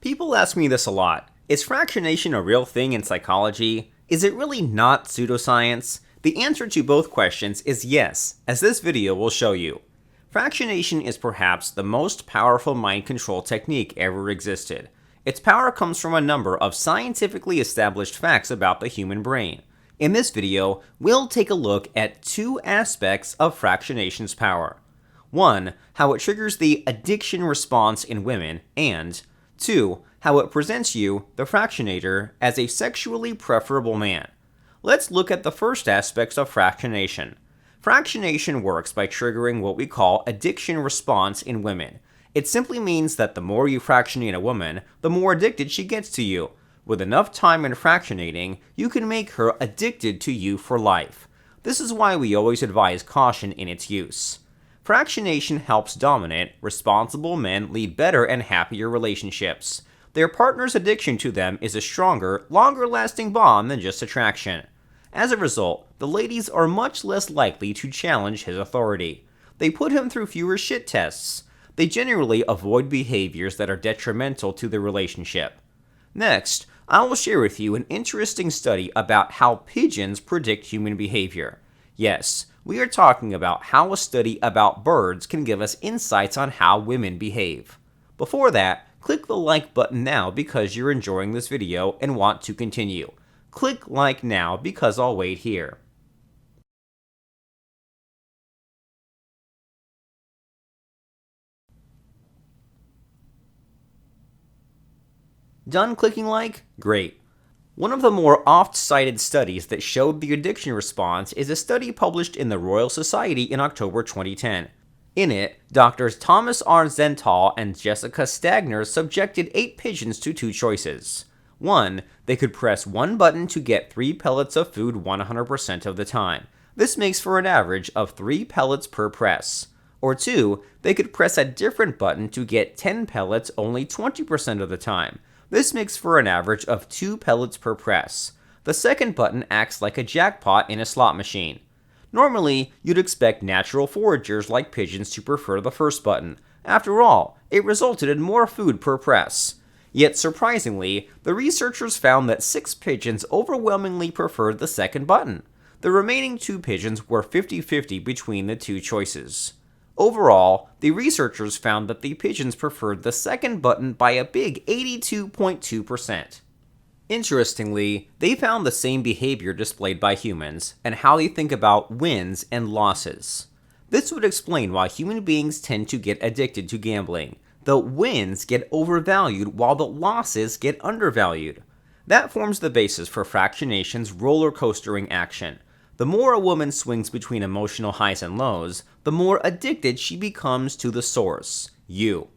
People ask me this a lot. Is fractionation a real thing in psychology? Is it really not pseudoscience? The answer to both questions is yes, as this video will show you. Fractionation is perhaps the most powerful mind control technique ever existed. Its power comes from a number of scientifically established facts about the human brain. In this video, we'll take a look at two aspects of fractionation's power. One, how it triggers the addiction response in women, and 2. How it presents you, the Fractionator, as a sexually preferable man. Let's look at the first aspects of fractionation. Fractionation works by triggering what we call addiction response in women. It simply means that the more you fractionate a woman, the more addicted she gets to you. With enough time in fractionating, you can make her addicted to you for life. This is why we always advise caution in its use. Fractionation helps dominant, responsible men lead better and happier relationships. Their partner's addiction to them is a stronger, longer-lasting bond than just attraction. As a result, the ladies are much less likely to challenge his authority. They put him through fewer shit tests. They generally avoid behaviors that are detrimental to the relationship. Next, I will share with you an interesting study about how pigeons predict human behavior. Yes, we are talking about how a study about birds can give us insights on how women behave. Before that, click the like button now because you're enjoying this video and want to continue. Click like now because I'll wait here. Done clicking like? Great. One of the more oft-cited studies that showed the addiction response is a study published in the Royal Society in October 2010. In it, Drs. Thomas R. Zental and Jessica Stagner subjected 8 pigeons to 2 choices. 1. They could press one button to get 3 pellets of food 100% of the time. This makes for an average of 3 pellets per press. Or 2. They could press a different button to get 10 pellets only 20% of the time. This makes for an average of 2 pellets per press. The second button acts like a jackpot in a slot machine. Normally, you'd expect natural foragers like pigeons to prefer the first button. After all, it resulted in more food per press. Yet surprisingly, the researchers found that 6 pigeons overwhelmingly preferred the second button. The remaining 2 pigeons were 50-50 between the 2 choices. Overall, the researchers found that the pigeons preferred the second button by a big 82.2%. Interestingly, they found the same behavior displayed by humans and how they think about wins and losses. This would explain why human beings tend to get addicted to gambling. The wins get overvalued while the losses get undervalued. That forms the basis for fractionation's roller coastering action. The more a woman swings between emotional highs and lows, the more addicted she becomes to the source, you.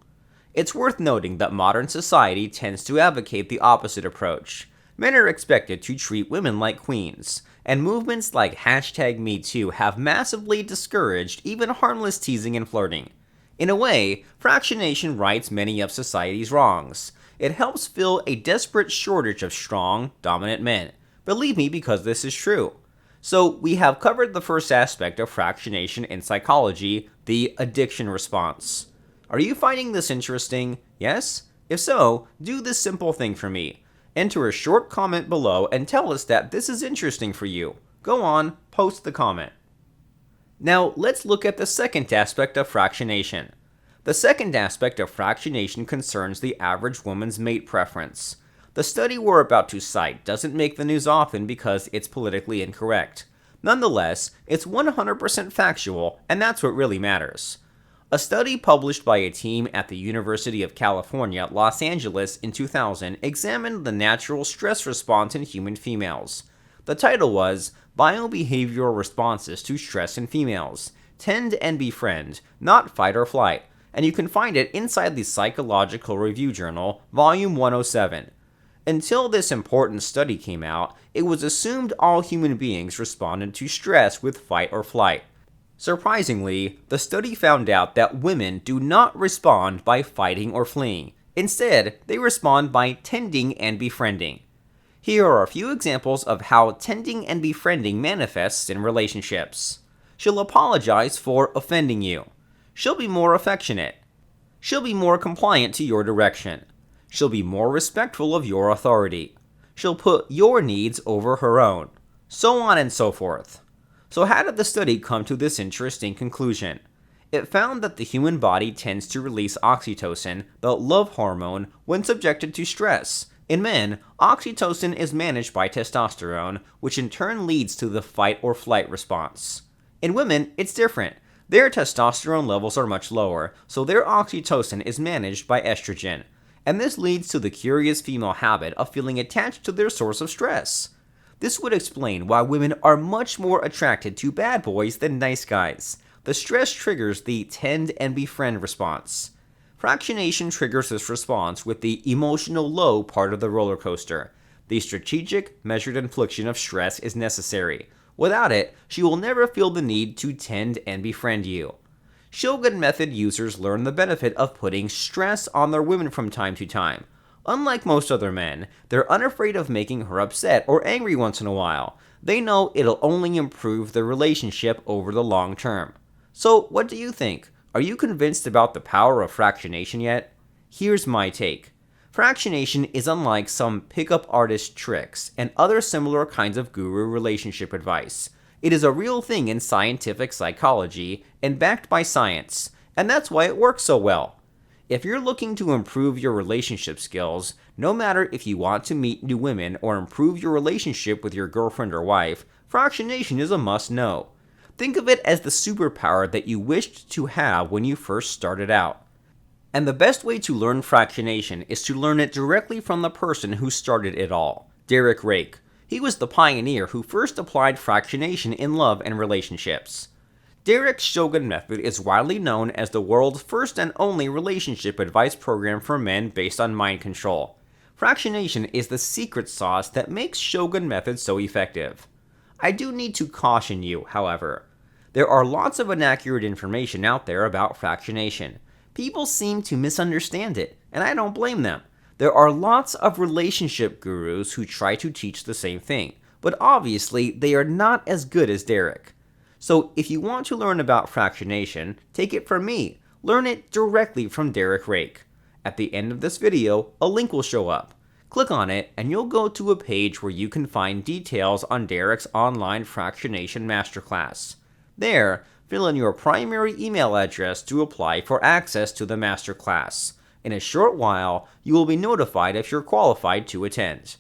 It's worth noting that modern society tends to advocate the opposite approach. Men are expected to treat women like queens, and movements like #MeToo have massively discouraged even harmless teasing and flirting. In a way, fractionation rights many of society's wrongs. It helps fill a desperate shortage of strong, dominant men. Believe me, because this is true. So, we have covered the first aspect of fractionation in psychology, the addiction response. Are you finding this interesting? Yes? If so, do this simple thing for me. Enter a short comment below and tell us that this is interesting for you. Go on, post the comment. Now, let's look at the second aspect of fractionation. The second aspect of fractionation concerns the average woman's mate preference. The study we're about to cite doesn't make the news often because it's politically incorrect. Nonetheless, it's 100% factual, and that's what really matters. A study published by a team at the University of California, Los Angeles in 2000 examined the natural stress response in human females. The title was Biobehavioral Responses to Stress in Females. Tend and Befriend, Not Fight or Flight, and you can find it inside the Psychological Review Journal, Volume 107. Until this important study came out, it was assumed all human beings responded to stress with fight or flight. Surprisingly, the study found out that women do not respond by fighting or fleeing. Instead, they respond by tending and befriending. Here are a few examples of how tending and befriending manifests in relationships. She'll apologize for offending you. She'll be more affectionate. She'll be more compliant to your direction. She'll be more respectful of your authority. She'll put your needs over her own. So on and so forth. So how did the study come to this interesting conclusion? It found that the human body tends to release oxytocin, the love hormone, when subjected to stress. In men, oxytocin is managed by testosterone, which in turn leads to the fight or flight response. In women, it's different. Their testosterone levels are much lower, so their oxytocin is managed by estrogen. And this leads to the curious female habit of feeling attached to their source of stress. This would explain why women are much more attracted to bad boys than nice guys. The stress triggers the tend and befriend response. Fractionation triggers this response with the emotional low part of the roller coaster. The strategic, measured infliction of stress is necessary. Without it, she will never feel the need to tend and befriend you. Shogun method users learn the benefit of putting stress on their women from time to time. Unlike most other men, they're unafraid of making her upset or angry once in a while. They know it'll only improve their relationship over the long term. So, what do you think? Are you convinced about the power of fractionation yet? Here's my take. Fractionation is unlike some pickup artist tricks and other similar kinds of guru relationship advice. It is a real thing in scientific psychology and backed by science, and that's why it works so well. If you're looking to improve your relationship skills, no matter if you want to meet new women or improve your relationship with your girlfriend or wife, fractionation is a must-know. Think of it as the superpower that you wished to have when you first started out. And the best way to learn fractionation is to learn it directly from the person who started it all, Derek Rake. He was the pioneer who first applied fractionation in love and relationships. Derek's Shogun method is widely known as the world's first and only relationship advice program for men based on mind control. Fractionation is the secret sauce that makes Shogun method so effective. I do need to caution you, however. There are lots of inaccurate information out there about fractionation. People seem to misunderstand it, and I don't blame them. There are lots of relationship gurus who try to teach the same thing, but obviously they are not as good as Derek. So if you want to learn about fractionation, take it from me. Learn it directly from Derek Rake. At the end of this video, a link will show up. Click on it and you'll go to a page where you can find details on Derek's online Fractionation Masterclass. There, fill in your primary email address to apply for access to the Masterclass. In a short while, you will be notified if you're qualified to attend.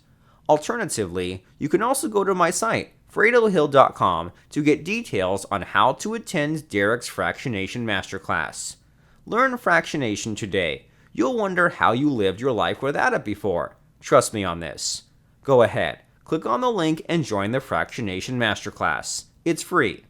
Alternatively, you can also go to my site, fredohill.com, to get details on how to attend Derek's Fractionation Masterclass. Learn fractionation today. You'll wonder how you lived your life without it before. Trust me on this. Go ahead, click on the link and join the Fractionation Masterclass. It's free.